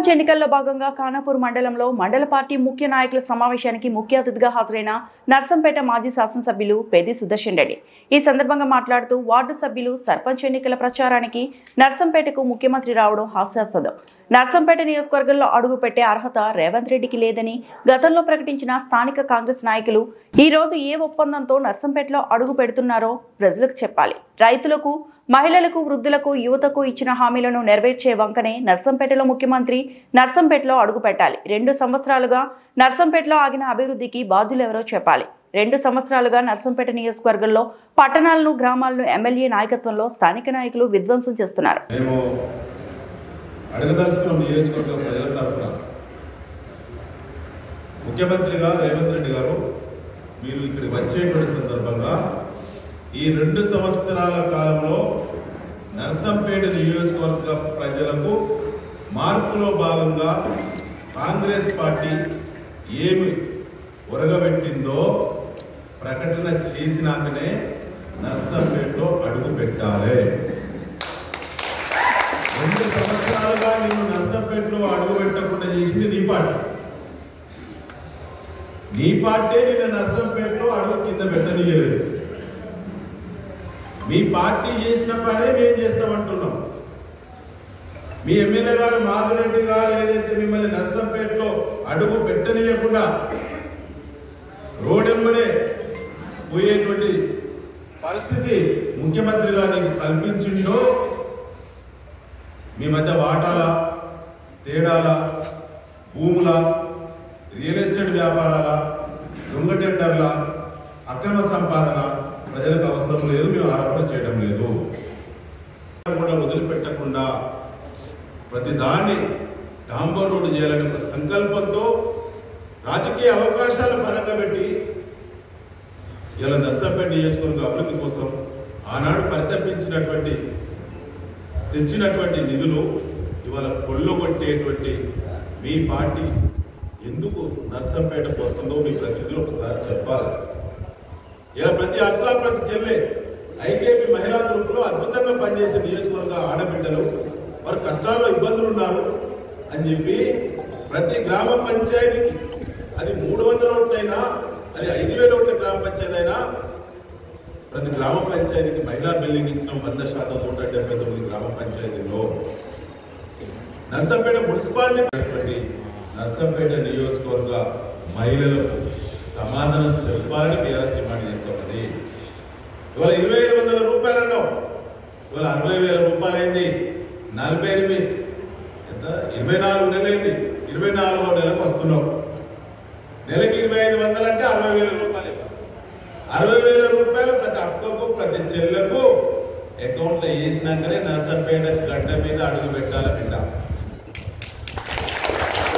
సర్పంచ్ ఎన్నికల్లో భాగంగా ఖానాపూర్ మండలంలో మండల పార్టీ ముఖ్య నాయకుల సమావేశానికి ముఖ్య అతిథిగా హాజరైన నర్సంపేట మాజీ శాసనసభ్యులు పెద్ది సుదర్శన్ రెడ్డి ఈ సందర్భంగా మాట్లాడుతూ వార్డు సభ్యులు సర్పంచ్ ఎన్నికల ప్రచారానికి నర్సంపేటకు ముఖ్యమంత్రి రావడం హాస్యాస్పదం. నర్సంపేట నియోజకవర్గంలో అడుగుపెట్టే అర్హత రేవంత్ రెడ్డికి లేదని గతంలో ప్రకటించిన స్థానిక కాంగ్రెస్ నాయకులు ఈ రోజు ఏ ఒప్పందంతో నర్సంపేటలో అడుగు పెడుతున్నారో ప్రజలకు చెప్పాలి. రైతులకు, మహిళలకు, వృద్ధులకు, యువతకు ఇచ్చిన హామీలను నెరవేర్చే వంకనే నర్సంపేటలో ముఖ్యమంత్రి నర్సంపేటలో అడుగు పెట్టాలి. 2 సంవత్సరాలుగా నర్సంపేటలో ఆగిన అభివృద్ధికి బాధ్యులెవరో చెప్పాలి. 2 సంవత్సరాలుగా నర్సంపేట నియోజకవర్గంలో పట్టణాలను, గ్రామాలను ఎమ్మెల్యే నాయకత్వంలో స్థానిక నాయకులు విధ్వంసం చేస్తున్నారు. ముఖ్యమంత్రిగా రేవంత్ రెడ్డి గారు మీరు ఇక్కడికి వచ్చేటువంటి సందర్భంగా ఈ 2 సంవత్సరాల కాలంలో నర్సంపేట నియోజకవర్గ ప్రజలకు మార్పులో భాగంగా కాంగ్రెస్ పార్టీ ఏమి ఒరగబెట్టిందో ప్రకటన చేసినాకనే నర్సంపేటలో అడుగు పెట్టాలి. 2 సంవత్సరాలుగా నేను నర్సంపేటలో అడుగు పెట్టకుండా చేసింది నీ పార్టీ నిన్న నర్సంపేటలో అడుగు కింద పెట్టనీయలేదు. మీ పార్టీ చేసిన పనే మేము చేస్తామంటున్నాం. మీ ఎమ్మెల్యే గారు మాధురెడ్డి గారు ఏదైతే మిమ్మల్ని నర్సంపేటలో అడుగు పెట్టనీయకుండా రోడ్డెంబడే పోయేటువంటి పరిస్థితి ముఖ్యమంత్రి గారు నీకు కల్పించిండో, మీ మధ్య వాటాల, తేడాల, భూముల, రియల్ ఎస్టేట్ వ్యాపారాల, దొంగ టెండర్ల, అక్రమ సంపాదన ప్రజలకు అవసరం లేదు, మేము ఆరోపణ చేయడం లేదు. కూడా వదిలిపెట్టకుండా ప్రతి దాన్ని డాంబర్ రోడ్డు చేయాలనే ఒక సంకల్పంతో రాజకీయ అవకాశాలు పరంగా పెట్టి ఇలా నర్సంపేట నియోజకవర్గ అభివృద్ధి కోసం ఆనాడు తెచ్చినటువంటి నిధులు ఇవాళ కొల్లగొట్టేటువంటి మీ పార్టీ ఎందుకు నర్సంపేటకు వస్తుందో మీ ప్రతినిధులు ఒకసారి చెప్పాలి. ఇలా ప్రతి అక్క, ప్రతి చెల్లె ఐకేపీ మహిళా గ్రూపులో అద్భుతంగా పనిచేసే నియోజకవర్గ ఆడబిడ్డలు వారు కష్టాల్లో ఇబ్బందులు ఉన్నారు అని చెప్పి ప్రతి గ్రామ పంచాయతీకి అది 300 ఓట్లైనా, అది 5000 ఓట్ల గ్రామ పంచాయతీ అయినా ప్రతి గ్రామ పంచాయతీకి మహిళా బిల్డింగ్ ఇచ్చిన 100% 179 గ్రామ పంచాయతీలో నర్సంపేట మున్సిపాలిటీ నర్సంపేట నియోజకవర్గ మహిళలకు సమాధానం చెప్పాలని టీఆర్ఎస్ డిమాండ్ చేస్తున్నది. ఇవాళ 2500 రూపాయలు అన్నావు, ఇవాళ 60,000 రూపాయలు అయింది. 48 ఎంత 24 నెలలైంది. 24వ నెలకు వస్తున్నావు. నెలకి 2500 అంటే 60,000 రూపాయలు. 60,000 రూపాయలు ప్రతి అక్కకు, ప్రతి చెల్లకు అకౌంట్లో వేసినాకనే నర్సంపేట గడ్డ మీద అడుగు పెట్టాలి. బిడ్డ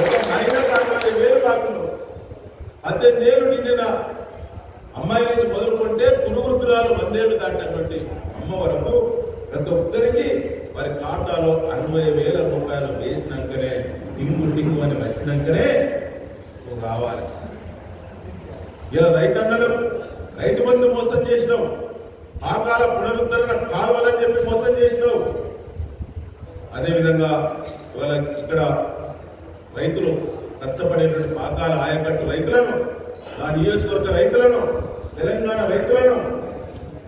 ఒక మహిళ 40,000 కాకుండా 18 ఏళ్ళు నిండిన అమ్మాయి నుంచి మొదలుకుంటే కురువృత్తురాలు 100 ఏళ్ళు దాటినటువంటి అమ్మ వరకు ప్రతి ఒక్కరికి వారి ఖాతాలో 60,000 రూపాయలు వేసినాకనే టింగు అని వచ్చినాకనే రావాలి. ఇలా రైతన్నలు రైతు బంధు మోసం చేసినావు, ఆకాల పునరుద్ధరణ కాలువలని చెప్పి మోసం చేసినావు. అదేవిధంగా ఇవాళ ఇక్కడ రైతులు కష్టపడేటువంటి పాకాల ఆయకట్టు రైతులను, ఆ నియోజకవర్గ రైతులను, తెలంగాణ రైతులను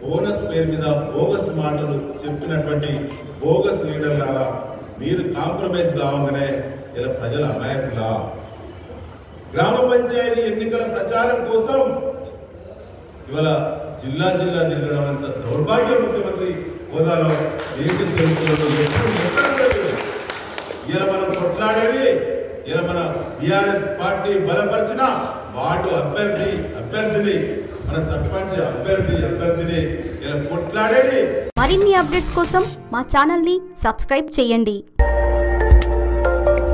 బోనస్ పేరు మీద బోగస్ మాటలు చెప్పినటువంటి బోగస్ లీడర్లాగా మీరు కాంప్రమైజ్ కావగానే ఇలా ప్రజల అమాయకులా గ్రామ పంచాయతీ ఎన్నికల ప్రచారం కోసం ఇవాళ జిల్లా తిరగడం అంత దౌర్భాగ్య ముఖ్యమంత్రి హోదాలో దేశం తెలుగులో ఇలా మనం కొట్లాడేది, ఇలా మన టిఆర్ఎస్ పార్టీ బలపరిచిన వార్డు అభ్యర్థిని మన సర్పంచ్ అభ్యర్థిని ఇలా కొట్లాడేది. మరిన్ని అప్డేట్స్ కోసం మా ఛానల్ ని సబ్స్క్రైబ్ చేయండి.